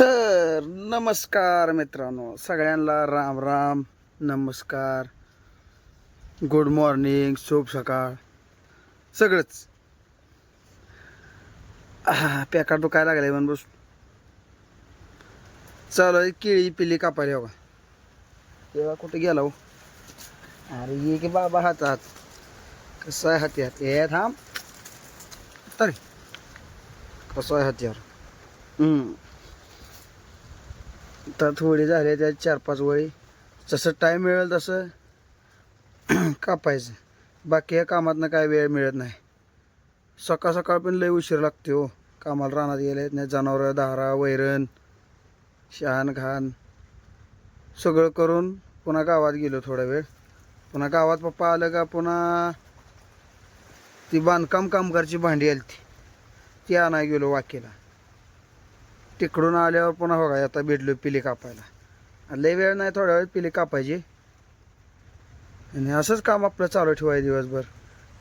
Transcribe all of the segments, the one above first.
तर नमस्कार मित्रांनो, सगळ्यांना राम राम, नमस्कार, गुड मॉर्निंग, शुभ सकाळ, सगळंच. पेका दुखायला लागले म्हणून बस चालू आहे. केळी पिली कापायला बघा. तेव्हा कुठे गेला हो? अरे ये की बाबा हातात. कसं आहे हत्यार? हे थांब तरी कसं आहे हत्यार. तर थोडी झाले त्या 4-5 वळी. जसं टाईम मिळेल तसं कापायचं. बाकी या कामातनं काय वेळ मिळत नाही. सकाळ सकाळ पण लय उशीर लागते हो कामाला. रानात गेले नाही, जनावरं, धारा, वैरण, शान घाण सगळं करून पुन्हा गावात गेलो थोडा वेळ. पुन्हा गावात पप्पा आलं का पुन्हा ती बांधकाम कामगारची भांडी आली ती आणाय गेलो वाकेला. तिकडून आल्यावर पुन्हा बघा आता भेटलो पिली कापायला. लय वेळ नाही, थोड्या वेळ पिली कापायची आणि असंच काम आपलं चालू ठेवायचं दिवसभर.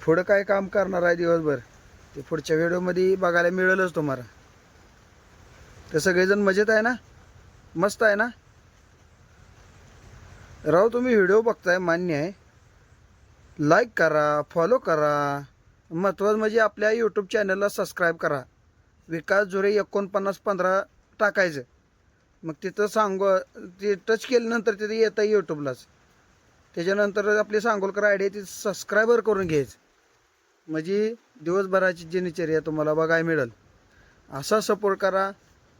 पुढं काय काम करणार आहे दिवसभर ते पुढच्या व्हिडिओमध्ये बघायला मिळेलच तुम्हाला. तर सगळेजण मजेत आहे ना? मस्त आहे ना? राव तुम्ही व्हिडिओ बघताय मान्य आहे, लाईक करा, फॉलो करा. महत्त्वाचं म्हणजे आपल्या यूट्यूब चॅनलला सबस्क्राईब करा. विकास झुरे 4915 टाकायचं. मग तिथं ते टच केल्यानंतर तिथे येतं यूट्यूबलाच. त्याच्यानंतर आपली सांगोलकर आयडी ती सबस्क्रायबर करून घ्यायचं. म्हणजे दिवसभराची दिनचर्या तुम्हाला बघायला मिळेल. असा सपोर्ट करा.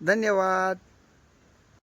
धन्यवाद.